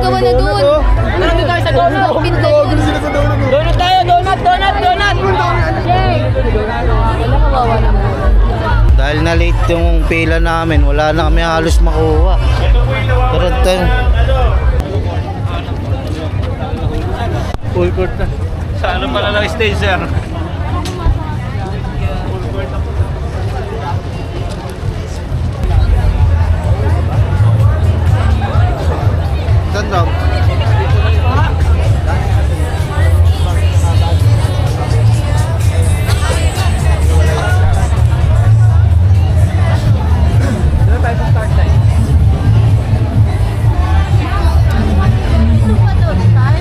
gumagawa na doon. Nandito tayo sa donut. Donut tayo, donut. Wala, kawawa naman. Dahil na late yung pila namin, wala na kami halos makuha. Pero tayo. Full court na. Sa ano pala lang stage, sir? Saan daw?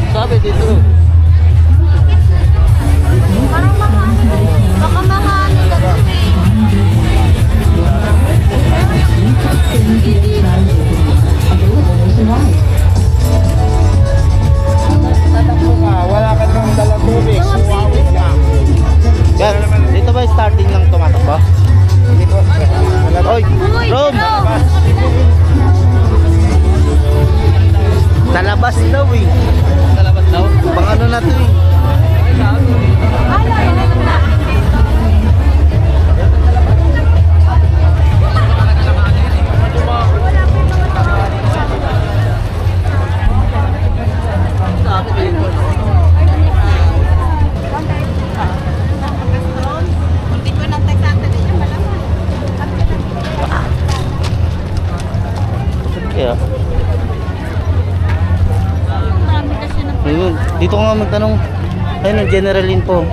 Sabi dito. Parang baka mahalo na doon eh. Wala ka nang dalang tubig. Yan, dito ba yung starting ng tumatakbo? Oy, Rome! Sa labas daw eh. Sa labas daw. Pang ano na to eh. Kaya. Ayun, dito nga magtanong. Ayun, ang general info.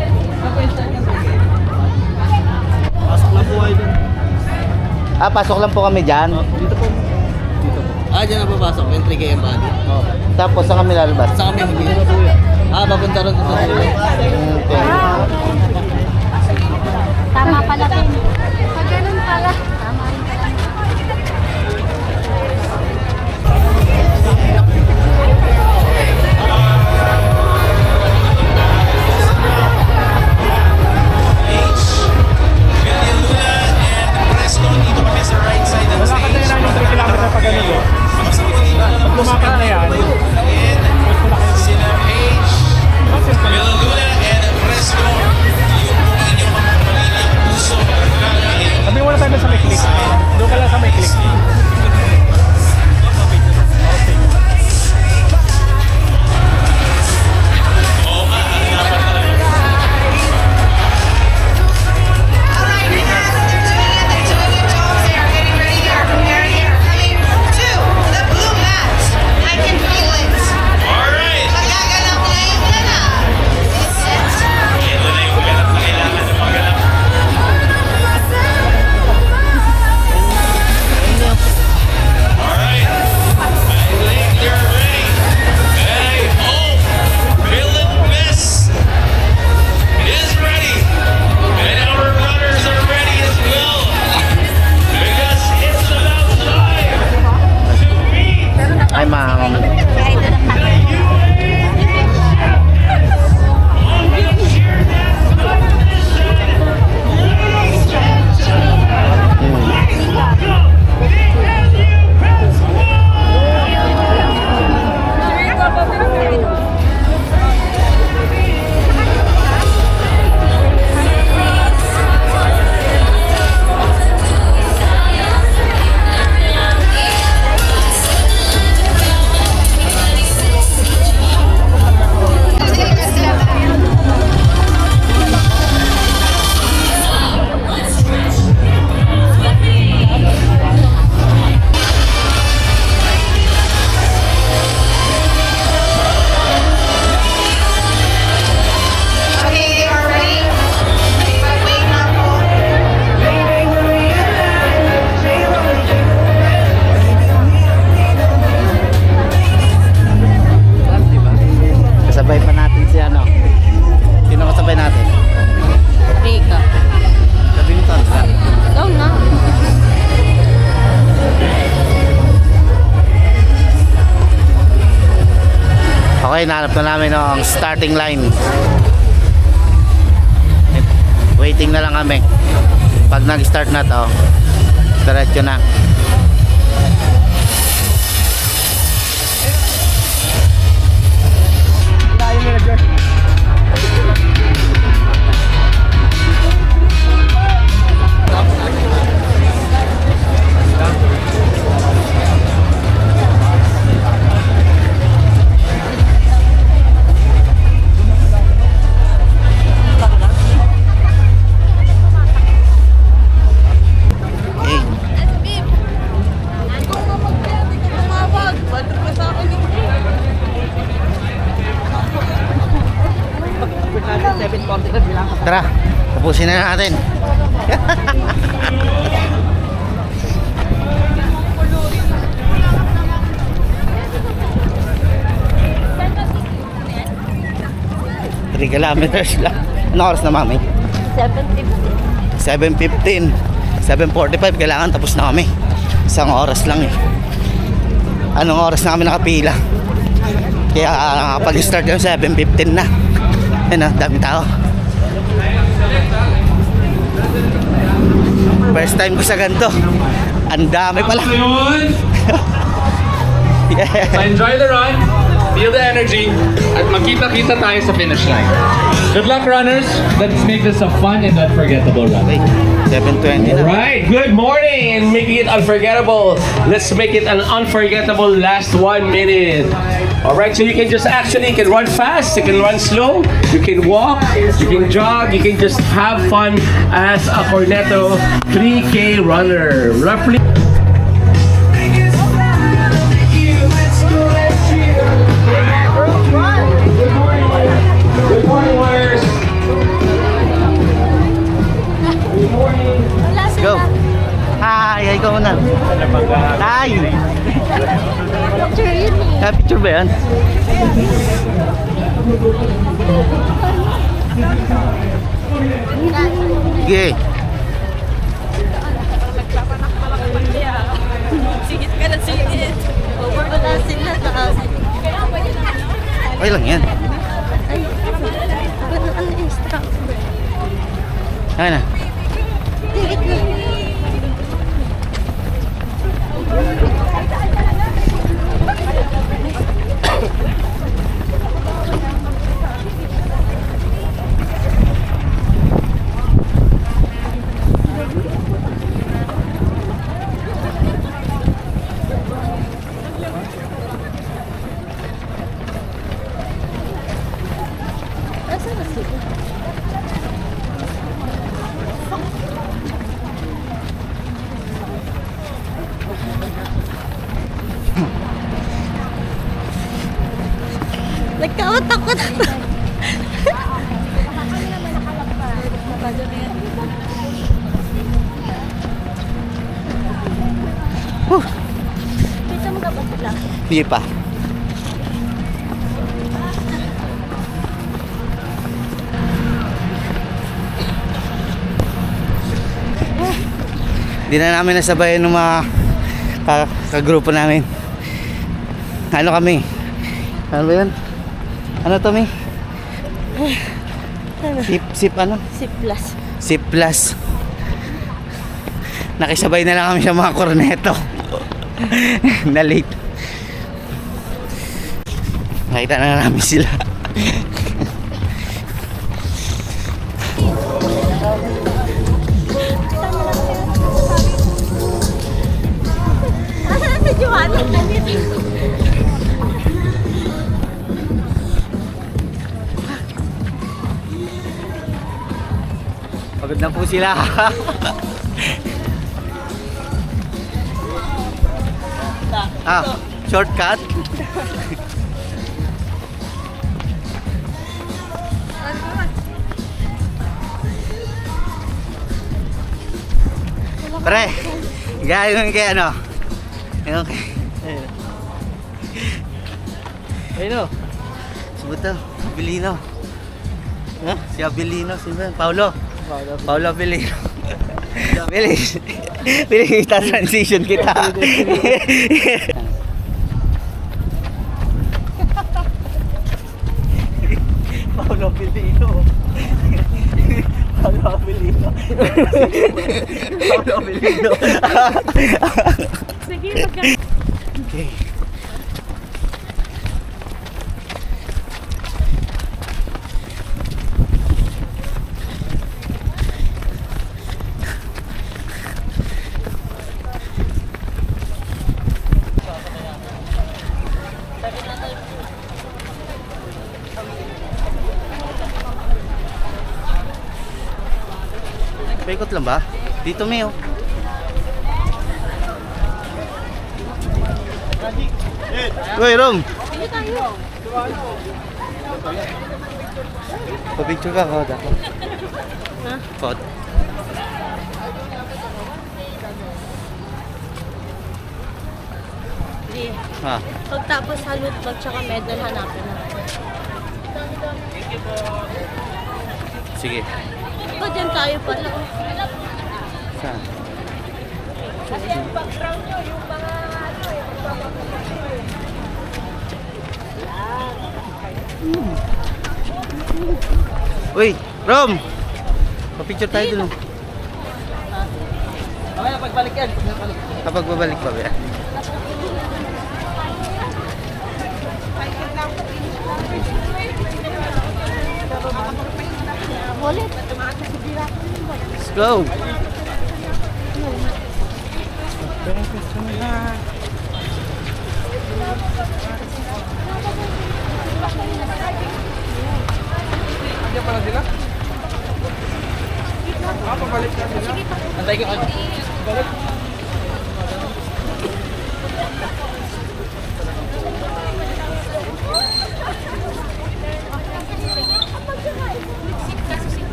Pasok lang po kayo dun. Ah, pasok lang po kami dyan. Dito po. Dito po. Diyan na papasok, yung 3 km body. Tapos saan kami lalabas? Saan kami mag papunta ron sa dulo. Okay. Tama pala din. Pag ganun pala. Tama rin pala. Wala ka na lang yung 3 kilometer pa ganun eh. Pag lumakad na yan, sabi mo na tayo sa may click. Doon ka lang sa may click. Ay, ma'am. Kasabay pa natin si ano. Sino kasabay natin? Rika. Sabi mo Tansa. Ikaw na. Okay, nahanap na namin ang starting line. Waiting na lang kami. Pag nag-start na to, diretso na. Tara, tapusin na natin. Three kilometers lang. Ano oras na, mami? 7:15. 7:45 kailangan tapos na kami. Isang oras lang eh. Anong oras na kami nakapila? Kaya nakapag-start yung 7:15 na. Ayun na, dami tao. First time ko sa ganito. Ang dami pala. Afternoon. Yeah. Enjoy the run. Feel the energy. At magkita-kita tayo sa finish line. Good luck, runners. Let's make this a fun and unforgettable run. Okay, 7:20 na. Right, good morning and making it unforgettable. Let's make it an unforgettable last 1 minute. Alright, so you can just you can run fast, you can run slow, you can walk, you can jog, you can just have fun as a Cornetto 3K runner. Roughly. Good morning, warriors. Good morning. Let's go. Hi, ay ko muna. Hi. Picture yun eh. Picture ba yan? Sige. Sigit ka na sigit. Wala sila taas. Okay lang yan. Ay, ano instructor? Ayun na. Sigit na. Asa na sila? Nagkaotak ko na. Kita mo ka ba sila? Hindi pa. Hindi na namin nasabayan ng mga kagrupo namin. Ano kami? Ano ba yun? Ano to, Mi? Sip ano? Si Plus. Sip plus. Nakisabay na lang kami sa mga Cornetto. Na late. Nakita na namin sila. Asa na si Joanna? Pagod na po sila. Shortcut. Pre, gaya yung kay ano. Yung kay... Ayun o. Subuto, Abilino. Si Abilino, si Paulo. Paulo Abilino. Bilis. Bilis, transition kita. Paulo Abilino. Paulo Abilino. Paulo Abilino. Sige, magka... Okay. Paikot lang ba? Dito, Mio. Uy, Rom! Dito tayo. Pabicture ka, Kod ako. Ha? Kod. Hindi. Ha? Pagtapos sa loot bag tsaka medal, hanapin na. Sige. Ito, dyan tayo pala. Saan? Kasi ang background nyo, yung mga Uy, Rom! Papicture tayo dun. Mamaya pagbalik yan. Kapag babalik pa ba? wallet. Let's go! Antay ka.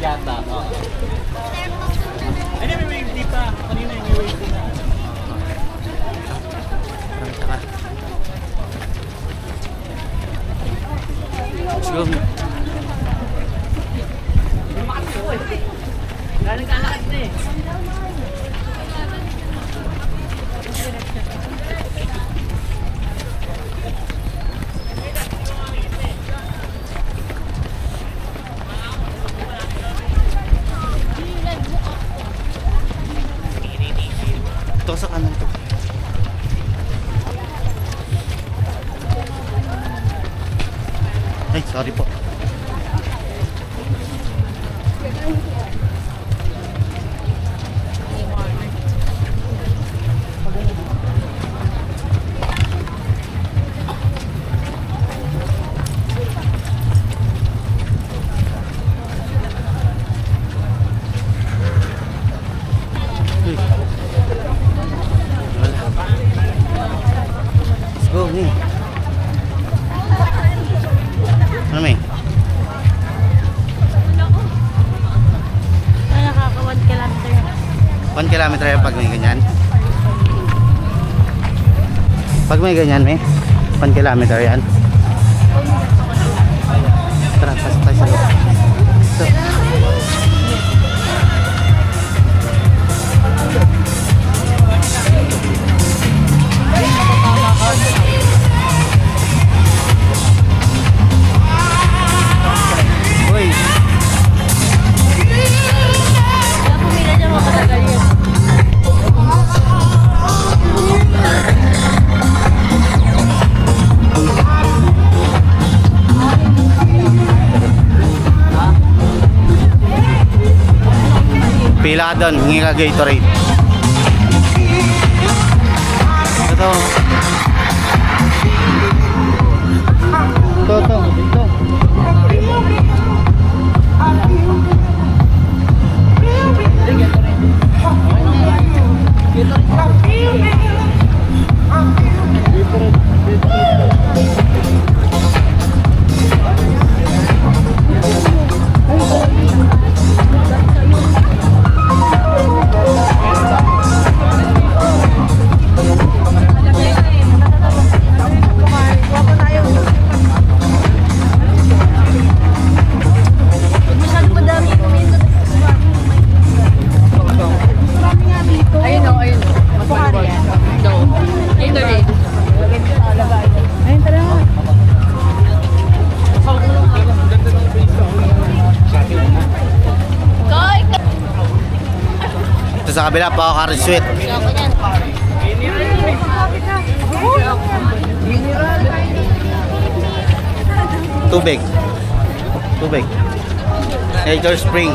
Yata. Ay, may wave di pa. Kanina yung wave di na. Let's go. Galing ka lakas na eh. Ito sa kanan to. Ay, sorry po. Uy. Wala. Let's go, ni. Ano may? Ay, nakaka 1 kilometer. 1 kilometer yan pag may ganyan. Pag may ganyan, may 1 kilometer yan. Tara, pasok tayo sa loob. So, uy, Kaya pumila dyan makatagal yun. pila ka doon, hingi ka Gatorade. Ito. Ito. Masyado madami yung minsan. Ayun o, ayun o. Magpapari yan. No. Gatorade. Ayun, tara nga. Koy! Ito sa kabila, Pao Sweet. Ako yan. Tubig. Nature Spring.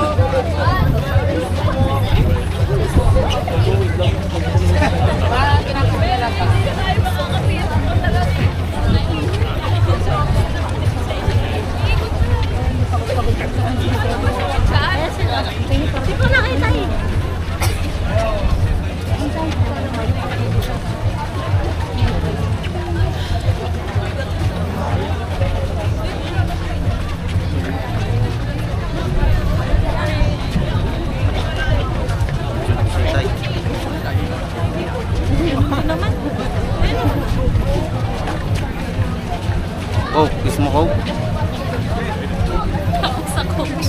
Hindi ko nakita eh. Ako? Sa coach.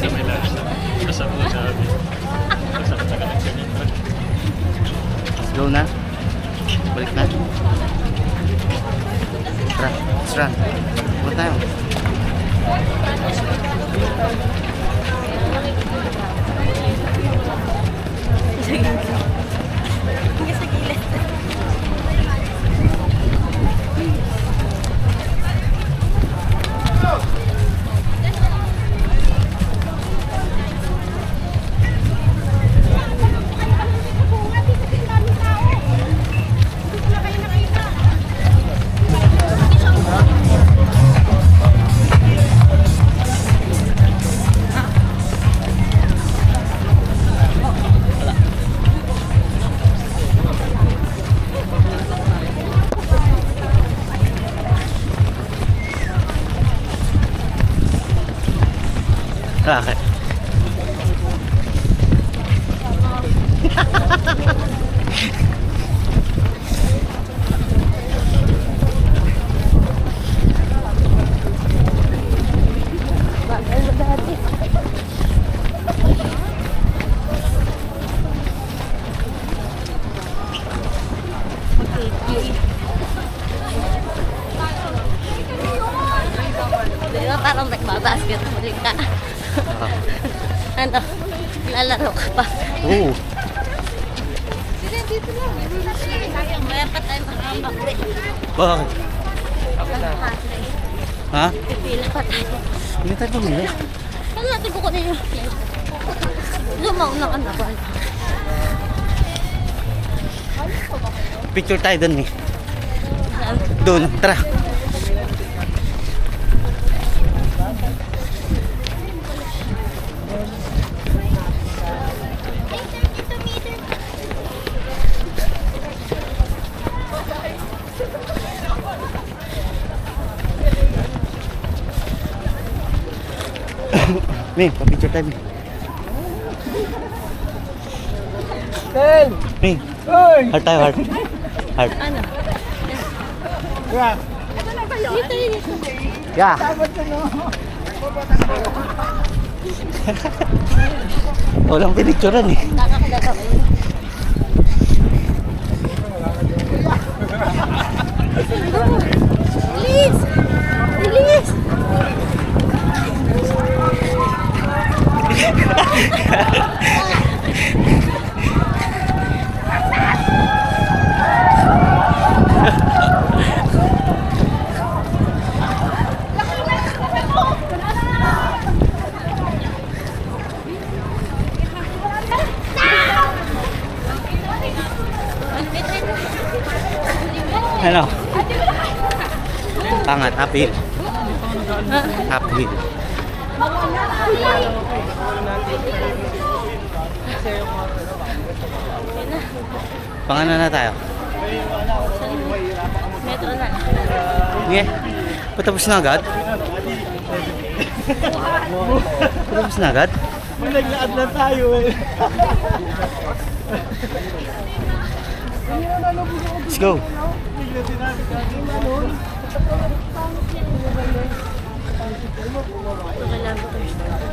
Let's go na. Balik na. Tara, let's run. Punta tayo. Sa gilid. Bakit? Di ba parang nagbabasketball ka? Ano? Lalaro ka pa? Oo. Mayroon pa tayo makakabakli. Bakit? Ha? Pipila pa tayo. Hindi tayo pumili. Ano natin kukunin yung lumauna ka na ba? Picture tayo dun eh. Doon, tara. May, pa-picture tayo. Ken! May, Uy! heart tayo, heart. Heart. Ano? Yeah. Dito yun. Yeah. Walang pinicturean eh. Nakakalaga ko yun. Bilis! Bilis! Ano? Pangat, uphill. Uphill. Pangano na tayo? Metro na. Sige. Patapos na agad? Patapos na agad? Naglaad na tayo eh. Let's go.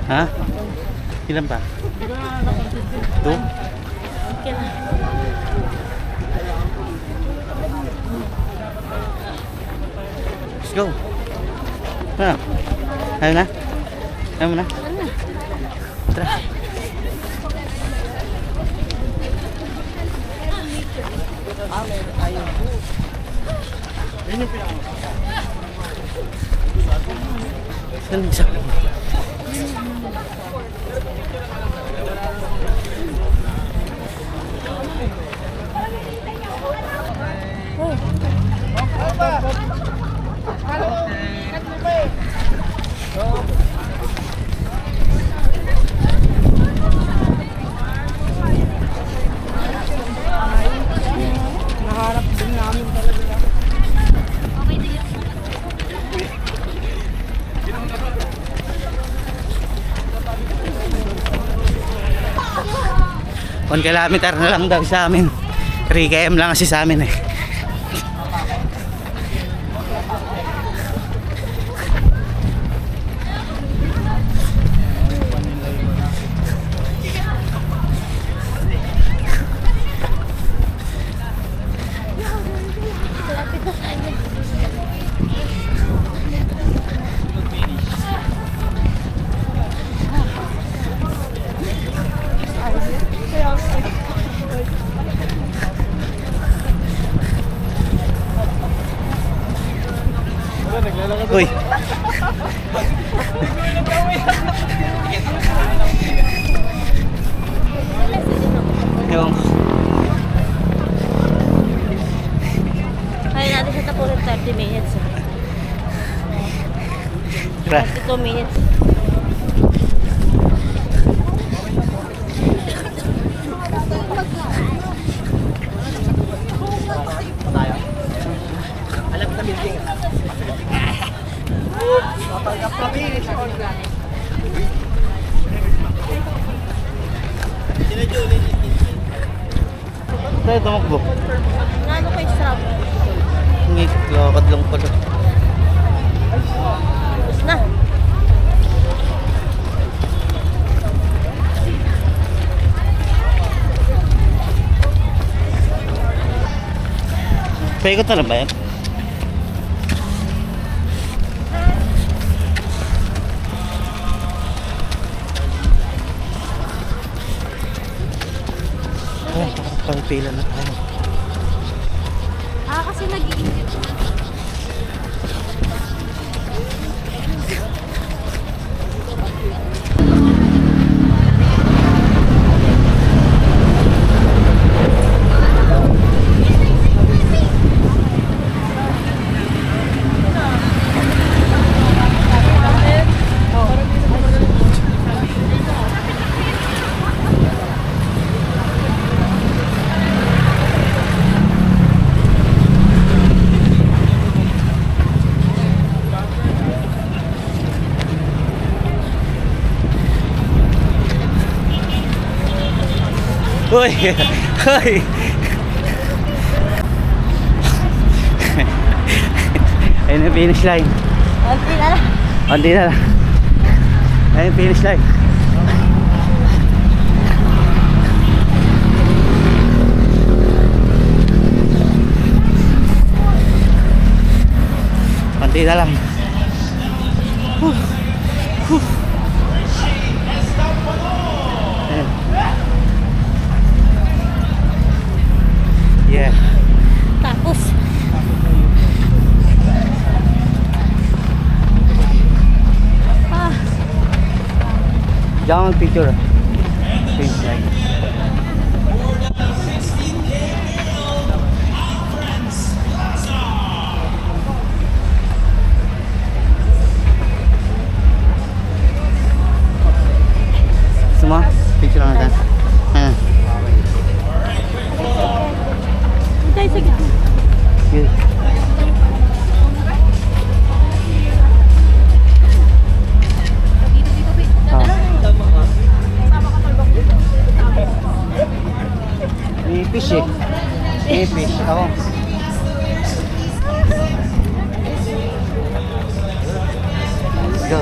Ha? Ilan pa? 2? Okay na. Let's go. Ano? Ayaw na? Ayaw mo na? Tara. Saan isa? Naharap din namin talaga. One kilometer na lang daw sa amin. 3 km lang kasi sa amin eh. Uy. Yung Kaya natin siya tapunin 30 minutes. Pre, 32 minutes. tayo tumakbo. Ano ko yung strap? Ngit, lakad lang pala. Tapos na. Paikot na lang ba yan? Ay, pangpila na tayo. Kasi nag-iinit. Hoy! Hoy! Ayun yung finish line. Konti na lang. Konti na lang. Ayun yung finish line. Konti na lang. Ayun. Yeah. Tapos. Diyan ang picture. Finish line. Semua picture natin. Ayan. Hintay sa gitna. Good. May fish eh. May fish. Ako. Let's go.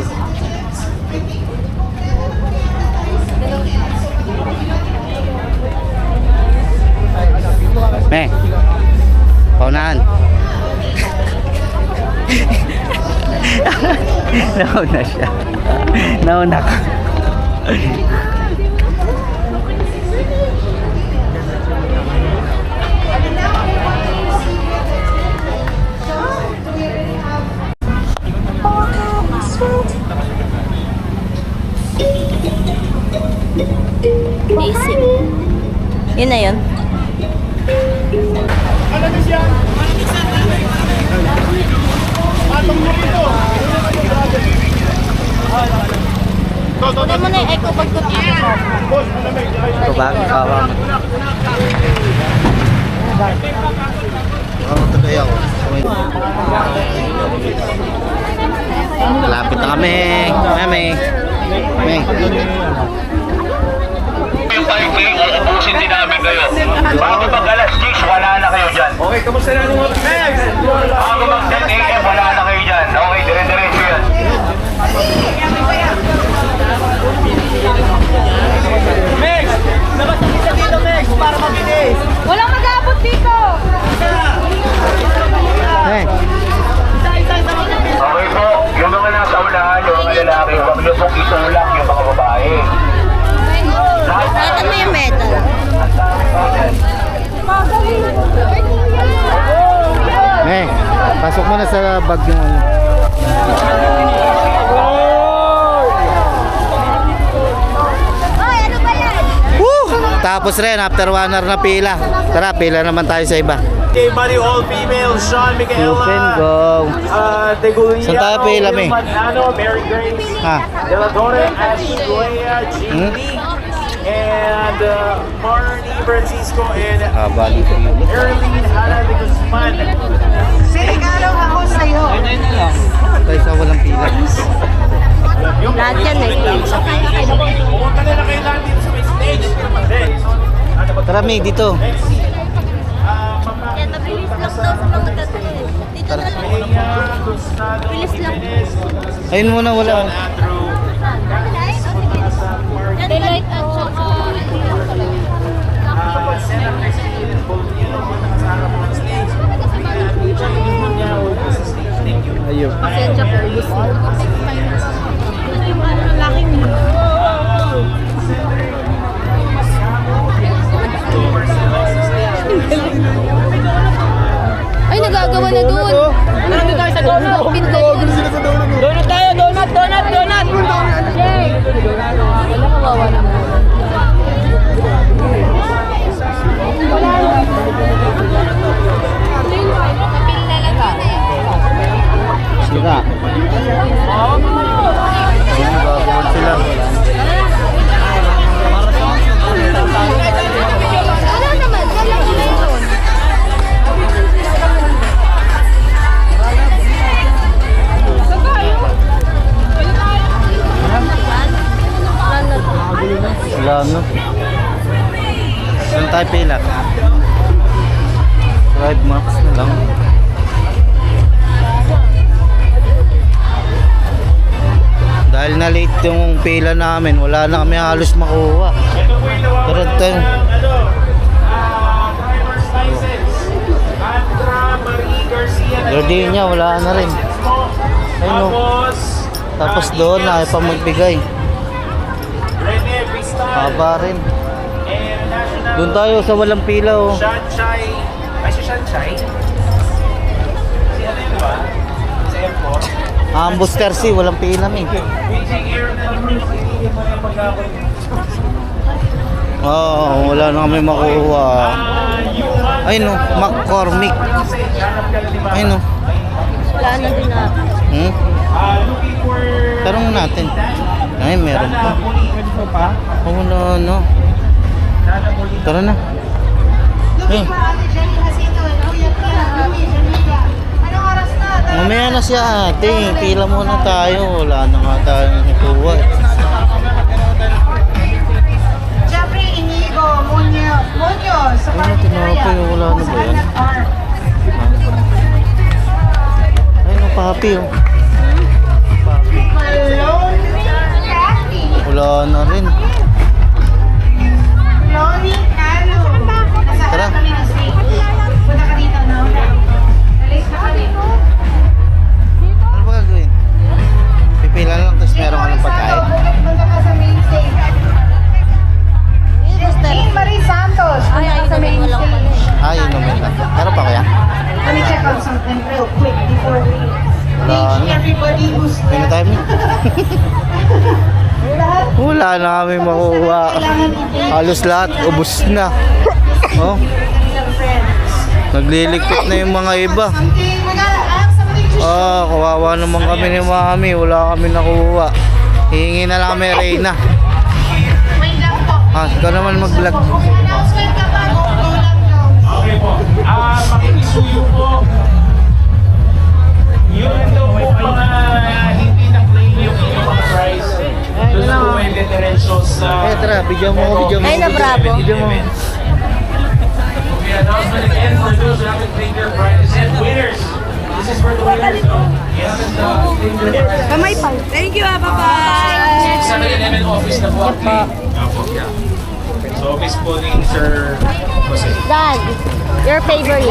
Me. Paunahan. Nauna siya. Nauna ka. Easy. Yun na yun. Kunin mo na yung eco bag ko dito. Ito ba? Kawa mo. Tuloy ako. Malapit na kami. Mami. Mami. Yung 5K, uubusin din namin kayo. Bago mag alas 10, wala na kayo dyan. Okay, kamusta na nung next? Bago mag 10 AM, wala na kayo dyan. Okay, dire-diretso yan. Mex! Labas ang isa dito, Mex, para mabilis. Walang mag-aabot dito! Hey. Isa-isa mabilis. Okay po, yung mga nasa unahan, yung mga lalaki, huwag niyo pong isulak yung mga babae. Nakita mo yung metal. Hey, pasok mo na sa bag yung ano. Natapos rin after 1 hour na pila. Tara, pila naman tayo sa iba. Okay, buddy, all female, Sean You can Micaela, go. Teguliano, Saan tayo pila, May? Magnano, Mary Grace, Ha? De La Torre, Ashlea, Jeannie, and Marnie Francisco, and Bali. Erlene Hara de Guzman. Sinigalaw ako sa'yo. Tayo sa walang pila. Lahat yan eh. Pumunta na lang kayo lahat dito sa may stage. Tara, May, dito. Mabilis lang daw sa mga gabi. Dito na lang. Bilis lang. Ayun muna, wala. Daylight at saka... Ayun. Pasensya po, gusto. Ang laking Ay, nagagawa na doon. Nandito tayo sa donut. Donut tayo, donut. Jay! Wala kawawa naman. Sira. Ayun, gagawin sila. Wala naman, wala naman yun. Wala na. Saan tayo pila? Drive max na lang. Dahil na late yung pila namin, wala na kami halos makuha. Pero tayo. Driver's license. Andra Marie Garcia. Gardenia, wala na rin. Ayun o. Tapos doon na pa magbigay. Rene Vista. Haba rin. And National Doon tayo sa walang pila oh. Shanchai. Ay, si Shanchai? Si ano yun ba? Sa airport? Booster C, walang pila may. Beijing Air na naman. Hindi mo na pag-ako. Oo, wala na kami makuha. Ayun o, McCormick. Ayun o. Wala na din na. Looking for... Tanong natin. Ay, meron pa. Oo na, no. Tara na. Eh, mamaya na siya ate. Pila muna tayo. Wala na nga tayong ikuha. Jeffrey Inigo, Muñoz, sa Ano, tinapay. Wala na ba yan? Ayun o, papi o. Papi. Wala na rin. Tara. Punta ka dito, no? Alis na kami. Ano ba gagawin? Pipila lang tapos meron ka ng pagkain. Punta ka sa main stage. Jean Marie Santos, punta ka sa main stage. Yun naman lang. Meron pa kaya? Let me check out something real quick before we Wala reach na. everybody who's May na tayo mo? lahat. Wala na kami makuha. Halos lahat, ubos na. Oh, Kanilang friends. nagliligpit na yung mga iba. Something, we gotta ask something to Kawawa naman kami ni Mami. Wala kami nakuha. Hihingi na lang kami Reyna. wait lang po. Ikaw naman mag-vlog. Announcement ka pa, go lang daw. Okay po. Makikisuyo po. Yun daw po mga hindi na-claim yung inyong mga price. Doon po pwede diretso sa... Tara, bigyan mo. Ay, na bravo. Bigyan mo. Okay, announcement again for those who haven't claimed their prizes and winners. This is for the winners. No? You haven't claimed their prizes. Kamay pa. Thank you, bye-bye. 7-Eleven office na po. Yeah. So, office po ni Sir Jose. Dad, your favorite.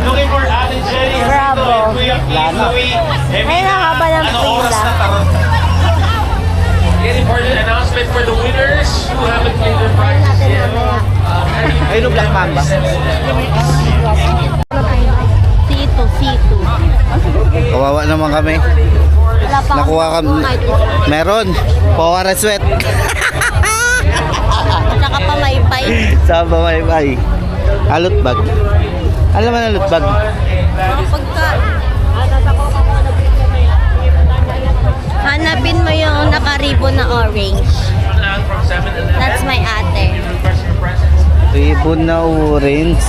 Looking for Ate Jenny, Bravo. Kuya Keith, Louie, Ay, nakaba ng ano oras pila. na tarot? Again, important announcement for the winners who haven't claimed their prizes yet. Ayun yung Black Mamba. C2. Kawawa naman kami. Wala pa Nakuha kami. Meron. Power sweat. Tsaka pamaypay. Sa babaybay. Alot bag. Alam mo na alot bag? Pagka... Hanapin mo yung naka-ribbon na orange. That's my ate. Ribbon na orange.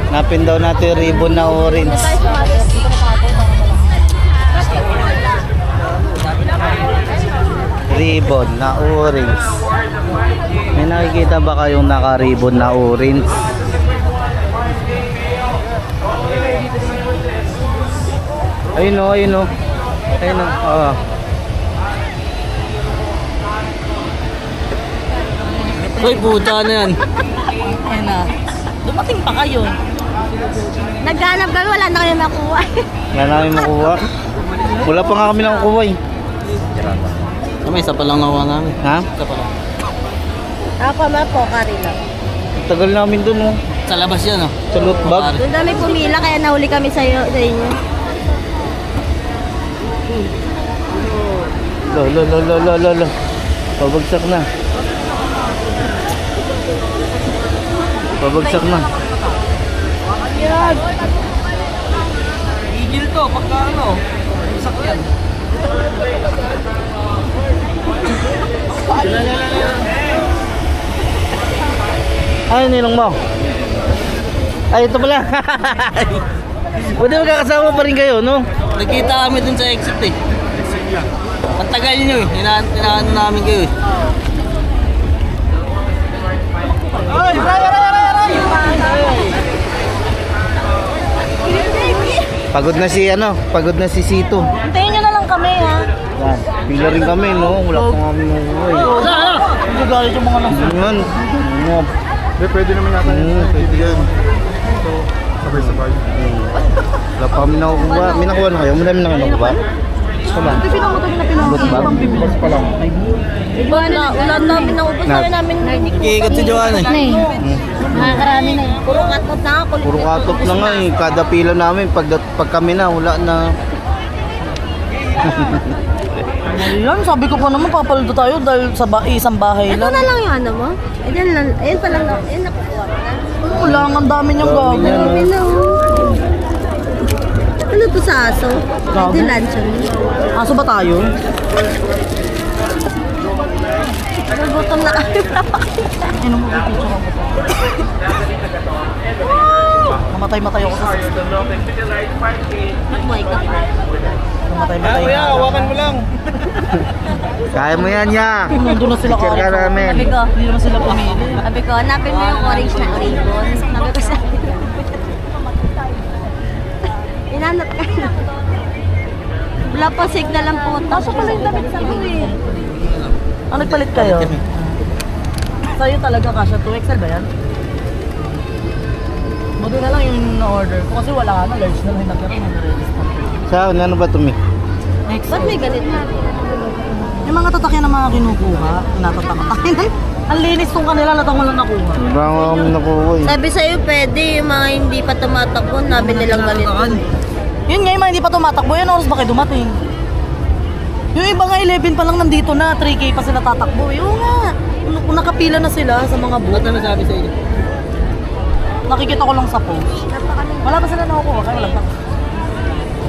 Napin daw natin yung ribbon na orange. Ribbon na orange. May nakikita ba kayong naka-ribbon na orange? Ayun o, ayun o. Ayun o, oo. Uy, puta na yan. Ayan na. Dumating pa kayo. Naghanap kami, wala na kayo nakuha. Wala namin makuha. Wala pa nga kami nakukuha eh. May isa pa lang nakuha namin. Ha? Isa pa lang. Ako ma po, kari lang. Tagal namin dun oh. Sa labas yan oh. Sa loot bag. Doon kami pumila, kaya nahuli kami sa inyo. Lo. Pabagsak na. Pabagsak na. Igil to, pagka ano. Sakyan. Ay, ninong mo. Ay, ito pala. Buti magkakasama pa rin kayo, no? Nagkita kami dun sa exit eh. Ang tagal nyo eh. Hinaano namin kayo eh. Pagod na si Sito. Hintayin nyo na lang kami, ha? Yan, pila rin kami, no? Wala pa kami makuha eh. Hindi galit yung mga nasa. Yan. Pwede naman natin pwede yan. So, sabay-sabay. Wala pa kami nakukuha. May nakuha na kayo? Madami na kayo nakuha? Wala. Loot bag? Bas pa lang. Wala namin naubos na namin Iikot si Joanna eh. Nakakarami na eh. Puro katot na ako. Puro katop na nga eh. Kada pila namin, pag kami na, wala na. Yan, sabi ko pa naman papaldo tayo dahil sa isang bahay Ito lang. na lang yung ano mo? Ayan lang. Ayan pa lang. Ayan nakukuha ko na. Wala nga ang dami niyang gago. Dami na oh. Ano to sa aso? Gago. Ito luncheon. Aso ba tayo? Nagutom na kami. Ano mo picture ako? Namatay-matay ako sa system. Nagbuhay ka pa. Namatay-matay na. Hawakan mo lang. Kaya mo yan, ya. Nandun na sila Picture ka namin. Sabi ko, Hindi naman sila pumili. sabi ko, hanapin mo yung orange na ribbon. Sabi ko sa akin. Inanap ka na. Wala pa signal ang puto. Tapos pala yung damit sa eh. Ang nagpalit kayo? Sa'yo talaga kasha 2XL ba yan? Buti na lang yung na-order ko kasi wala na, large na lang yung nagkaroon ng register. Saan? Ano ba ito, Mi? Ba't may ganito? Yung mga tatakyan na mga kinukuha, natatakan. Ang linis kung kanila, latang walang nakuha. Wala nga kami nakuha eh. Sabi sa'yo, pwede yung mga hindi pa tumatakbo, nabili lang ganito. Yun nga yung mga hindi pa tumatakbo, yan oras ba kayo dumating? Yung iba nga 11 pa lang nandito na, 3K pa sila tatakbo. Yung nga, nakapila na sila sa mga booth. Ano nasabi sa inyo? Nakikita ko lang sa post. Wala pa sila nakukuha, kaya wala pa.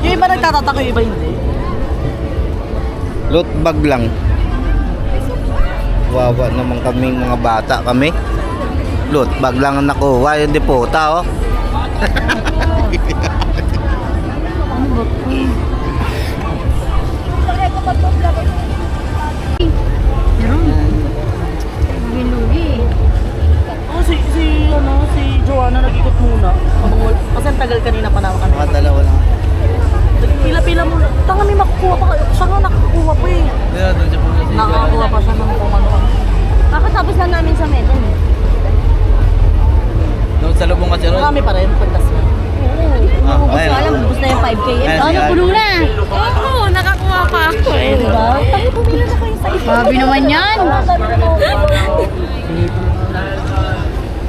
Yung iba nagtatatak, yung iba hindi. Loot bag lang. Wawa naman kaming mga bata kami. Loot bag lang ang nakuha. Yung depota, oh. Oh, si Joanna nag-ikot muna. Kasi ang tagal kanina pa naman kami. Mga dalawa lang. Pila-pila muna. Tanga may makukuha pa kayo. Siya nga nakakuha pa eh. Nakakuha pa siya ng kung ano. Kakatapos na namin sa Medan eh. Sa lubong kasi ron. Marami pa rin. Pagkas na. Ah, Ubus ayun. ko alam, ubus na yung 5K. Ayun, Ano, ayun. puno na. Oo, nakakuha pa ako eh. Diba? Tayo pumila na kayo sa isa. Sabi naman yan.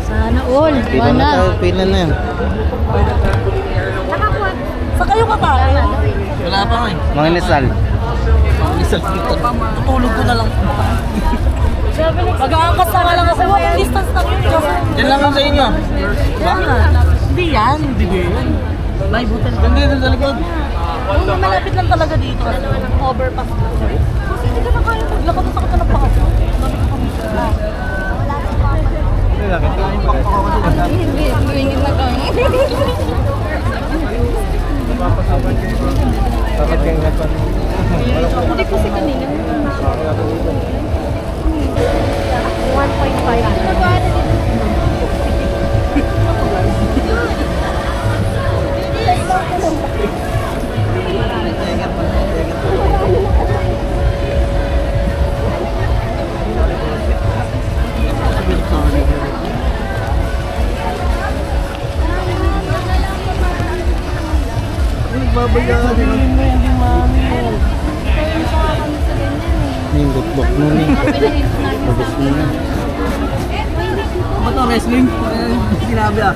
Sana all. Pila na tayo, pila na yan. Nakakuha. Sa kayo kakain? Wala pa eh. Mga inisal. Tutulog ko na lang. Mag-aangkas na nga lang ako. Walking distance lang yun. Yan lang ang sa inyo. Yan nga. Hindi yan. Hindi yan. May butel. Hindi, doon sa likod. Malapit lang talaga dito. Overpass. Kasi hindi ka na kaya maglakad sa kata ng pangat. Hindi kasi kanina. 1.5. Yung bukbok nun eh. Babos nun eh. Ba to wrestling? Sinabi ah.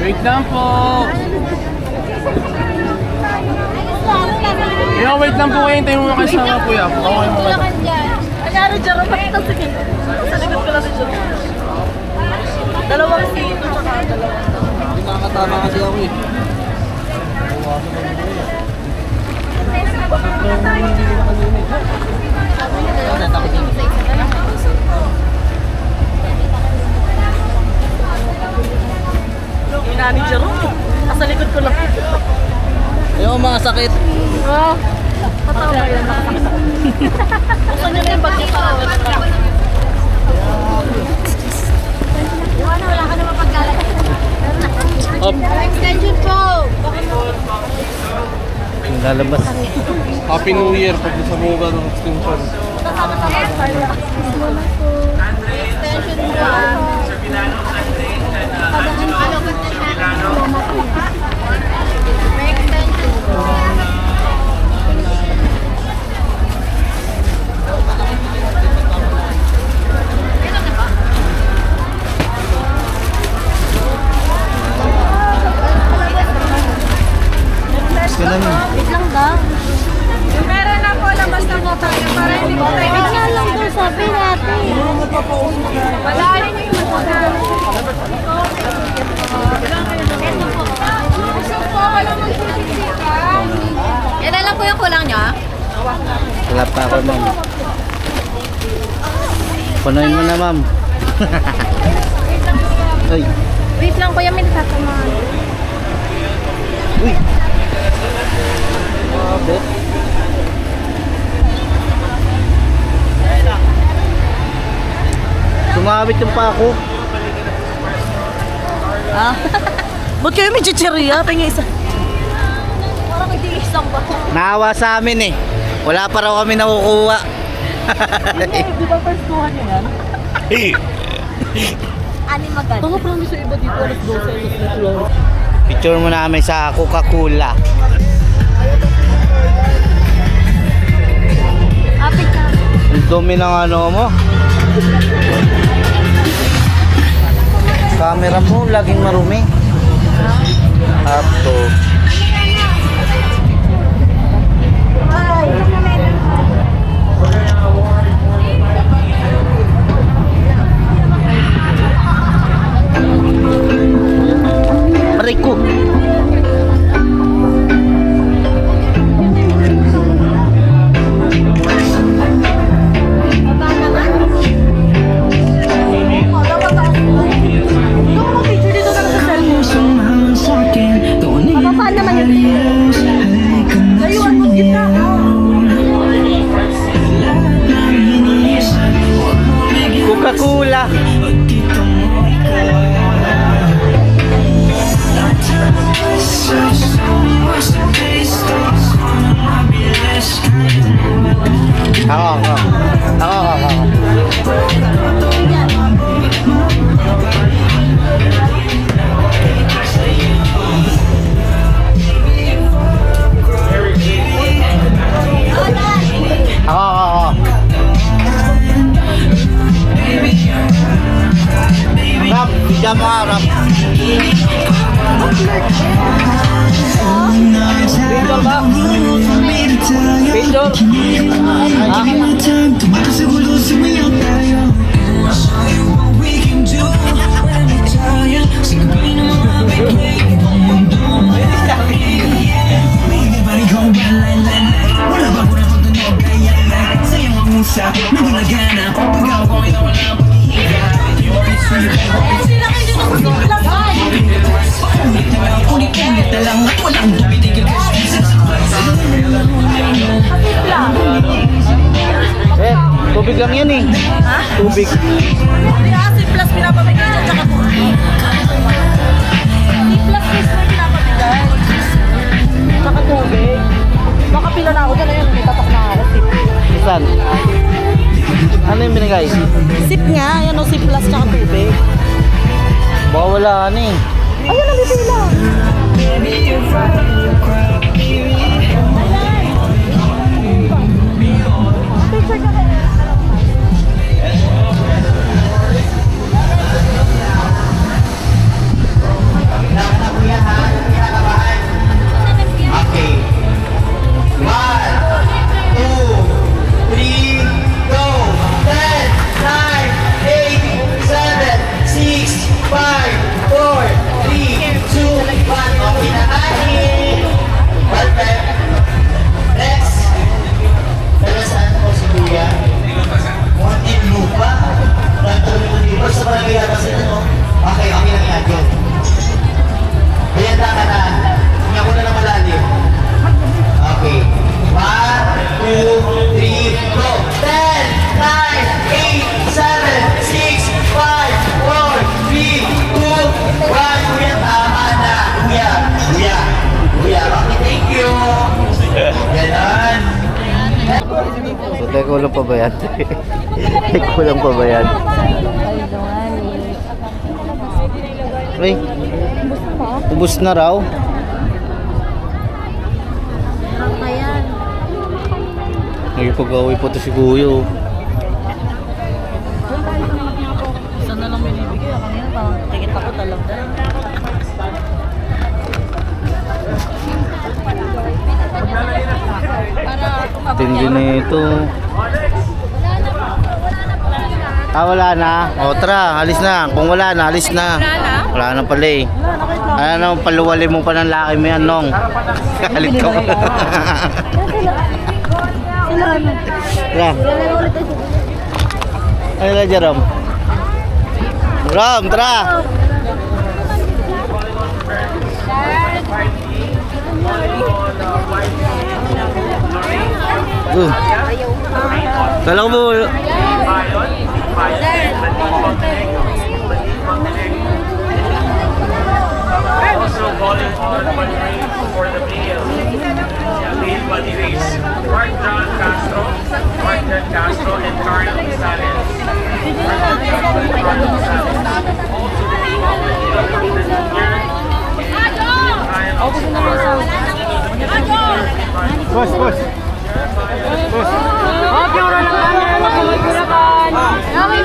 Wait lang po. Kaya wait lang po kayo. Hintayin mo kayo sa kuya. Okay mo kayo. Kanyari, Jaro, pakita sige. Sa likod ko lang si Jaro. Dalawang sito, tsaka dalawang. Hindi nakakatama kasi ako eh. Ina ni Jaro. Nasa likod ko lang. Ayaw mga sakit. Patawa yan. Buksan niyo na yung bag niyo para. Wala ka naman pagkalat. Up. Extension po. Lalabas. Happy New Year pag sa mga ng extension. Extension po. May extension po. Gusto na nun. Wait lang daw. Meron na po labas na motor niya para hindi po tayo. Bigla lang daw sabi natin. Wala rin yung motor. Gusto po, walang magsisisikan. Yan na lang po yung kulang niya. Wala pa ako, ma'am. Punuin mo na, ma'am. Ay. Wait lang po yung may natatamaan. Uy. Mabot. Sumabit yung pa ako. Ha? Ba't kayo may chichirya? Tingin isa. Parang nag-iisang ba? Naawa sa amin eh. Wala pa raw kami nakukuha. Hindi, di ba first kuha niyo yan? Ani maganda. Baka promise sa iba dito, alas 12, alas 12. Picture mo namin sa Coca-Cola. Apit ka. Ang dumi ng ano mo. Camera mo, laging marumi. Up to. Rico. Mababa naman yung Layuan mo, gitna. Coca-Cola. Ako. Ako. Rap, bigyan mo nga, rap. Tubig lang yan eh. Ha? Tubig. Hindi acid plus pinapamigay dyan, tsaka tubig. Acid plus is na pinapamigay. Tsaka tubig. Nakapila na ako dyan, ayun, may tatak na ako. Sip. Isan? Ano yung binigay? Sip nga, yan o, sip plus tsaka tubig. Baka wala ka eh. Ayun, nabibila. Picture ka kaya. Okay. 1, 2, 3, go! 10, 9, 8, 7, 6, 5, 4, 3, 2, 1. Okay na tayo. Perfect. Next. Taga saan po si Kuya? Muntinlupa. Muntinlupa sa barangay yata sila, no? Okay, okay lang yan. Go. Ayan ka na. Tingnan ko na ng malalim. Okay. 1, 2, 3, go! 10, 9, 8, 7, 6, 5, 4, 3, 2, 1. Kuya, tama na. Kuya. Kuya. Kuya. Okay, thank you. Ganon. So, teka, kulang pa ba yan? Teka, kulang pa ba yan? Ay, ubus na raw. Nagpag-away po ito si Kuya. Isa na lang binibigay. Kanina parang tikit ako talaga. Tindi na ito. Wala na. O tara, alis na. Kung wala na, alis na. Wala na pala eh. Ano, paluwalin mo pa ng laki mo yan, Nong. Kalit ka mo. Tara. Ano na, Jerome? Jerome, tara. Kala ko mo. Also calling on fundraise for the meal. Lead Buddy Race. Mark John Castro, Mark John Castro, and Carl Gonzalez. Also the name of the year. Boss, boss. Okay, wala lang kami. Magkulaban. Okay,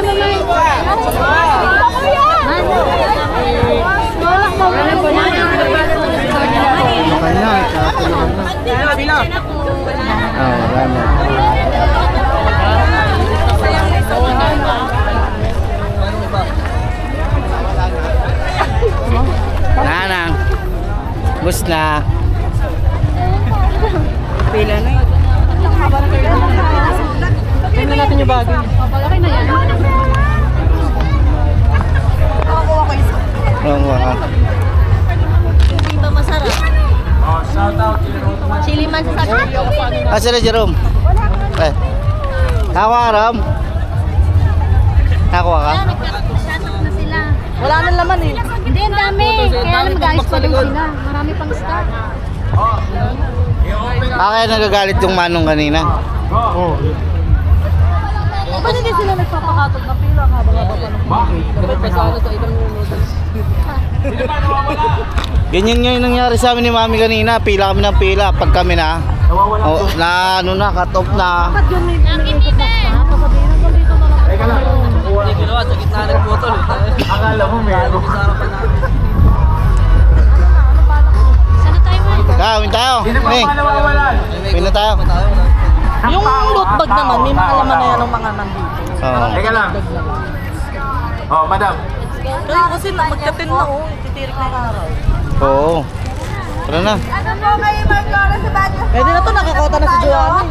Nanang. Bus na. Pila na yun. Tingnan natin yung bagay. Okay na yan. Nakakuha ko isa. Oo, oo. Hindi ba masarap? Chili man sa sabi. Asa na, Jerome? Eh. Nakuha ka, Rom? Nakuha ka? Nagkakatok na sila. Wala nang laman eh. Hindi, ang dami. Kaya lang mag-ayos pa daw sila. Marami pang stock. Kaya nagagalit yung manong kanina. Ba't hindi sila nagpapakatog na pila? Haba-haba pa ng bakit pa sana sa ibang noodles? Ganyan nga yung nangyari sa amin ni Mami kanina. Pila kami ng pila. Pag kami na, oh, na ano na, cut off na. Bakit yun may pinag-ikot na staff? Pasabihin hanggang dito na lang. Teka lang. Hindi ginawa, sa gitna ng putol. Akala mo meron. Sana tayo mo. win tayo. Sino pa Ning, mga nawawalan? win na tayo. Yung loot bag naman, may mga laman na yan ng mga nandito. Oo. Teka lang. Oh, madam. Kaya kasi magkatin na oh, titirik na yung araw. Oo. Tara na. Ano po kayo mag-ora sa bagyo? Pwede na to, nakakota na si Joanne.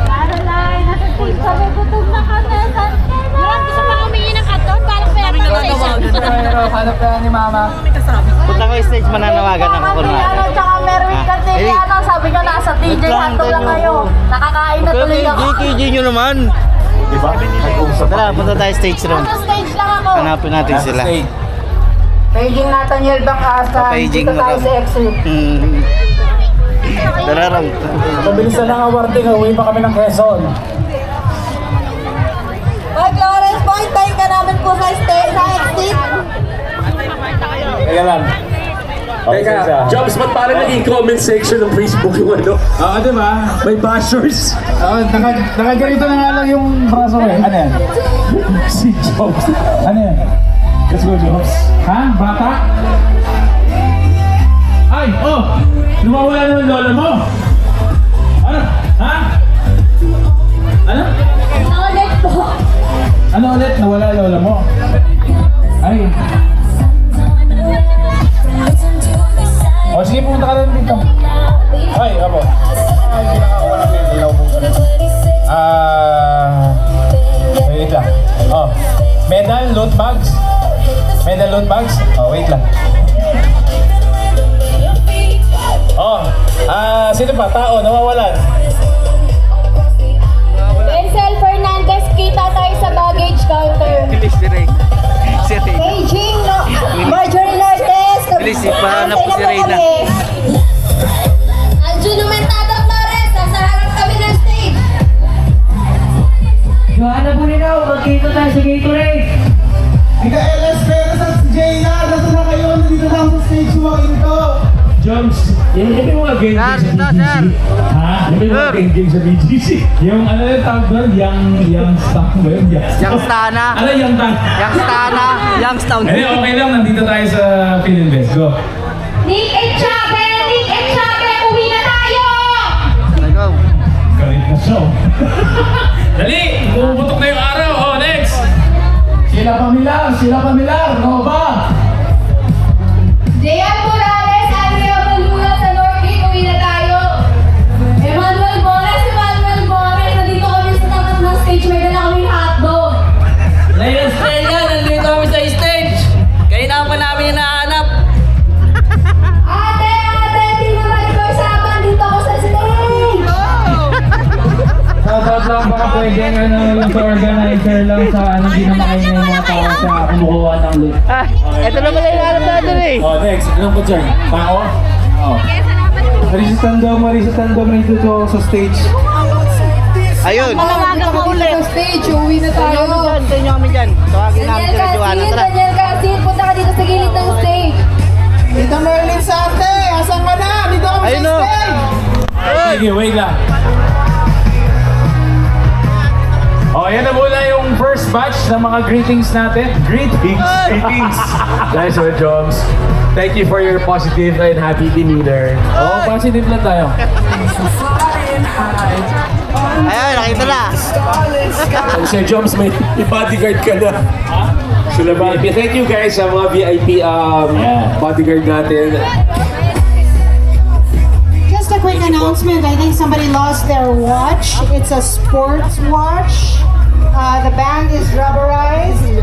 Caroline, nasa team kami, gutom na kami. Marami gusto pa humingi ng katon, parang pera Kaming nananawagan. Hanap ka ni mama. Kami kasama. Punta ko stage, mananawagan ako kung Ano, tsaka Merwin Ah, Cantillano, sabi ko nasa TJ Hato lang kayo. Nakakain na tuloy ako. GKG nyo naman. Diba? Nag-uusap Tara, punta tayo stage room. Nasa stage lang ako. Hanapin natin sila. Paging Nathaniel Bangasa, Papaging dito tayo mo sa exit. Tara ram. Pabilisan lang ang awarding, uwi pa kami ng Quezon. Pag Lawrence Boy, tayo ka namin po sa exit. Teka lang. Teka, Jobs, ba't parang naging comment section ng Facebook yung ano? Oo, diba? May bashers. Nakaganito na nga lang yung braso ko eh. Ano yan? Si Jobs. Ano yan? Let's go, Jobs. Ha? Bata? Ay, oh! Lumawala naman lola mo! Ano? Ha? Ano? Ulit po. Ano ulit? Nawala lola mo? Ay. O sige, pumunta ka rin dito. Ay, abo. Ay, hindi nakakuha ng hindi na ubusan. Wait lang. Oh, medal, loot bags. Medal, loot bags. Oh, wait lang. Oh, sino pa? Tao, nawawalan. Denzel Fernandez, kita tayo sa baggage counter. Beijing, no? Marjorie Lourdes. Bilis, ipahanap ko si Reyna. Aljuno Mentado Flores, nasa harap kami ng stage. Joanna Bulinaw, magkita tayo sa Gatorade. Mikael Esperas at Jayna, nasa na kayo? Nandito lang sa stage sumakin ko. Jobs, yung mga game sa BGC. Ha? Yung mga game sa BGC. Yung ano yung tawag doon? Young stock ba yun? Youngstana. Ano yung tawag? Youngstown. Eh, okay lang. Nandito tayo sa Philinvest. Go. Nick Echabe, uwi na tayo! Go. Galit na show. Dali! Bumubutok na yung araw. Oh, next! Sila Pamilar. Nova. Jean Morales, Andrea Balula sa Northgate, uwi na tayo. Emmanuel Mores, nandito kami sa tapat ng stage, may dala kaming hotdog. Layon Estrella, nandito kami sa stage. Kailangan pa namin hinahanap. Ate, tingnan mo ito sa akin, dito ako sa stage. Shoutout lang baka pwede yung sa organizer lang sa hindi na makain yung mga tao sa kumukuha ng loot. Ito na pala yung harap natin eh. Oh, next. Anong concern? Tao? Oh. Marisa Tandong nandito sa stage. Ayun. Malawagan ka ulit. Sa stage, uwi na tayo. Tayo nyo kami dyan. Tawagin namin sila Joanna. Tara. Daniel Casin, punta ka dito sa gilid ng stage. Tita Merlin Sarte, asan ka na? Dito kami Ayun sa o. stage! Sige, wait lang. Oh, yan na muna yung first batch ng mga greetings natin. Greetings! Nice one, Jobs. Thank you for your positive and happy demeanor. Oh, positive lang tayo. Ayun, nakita na. Sir Jobs, may bodyguard ka na. Sila VIP. Thank you guys sa mga VIP bodyguard natin. Just a quick announcement. I think somebody lost their watch. It's a sports watch. The band is rubberized.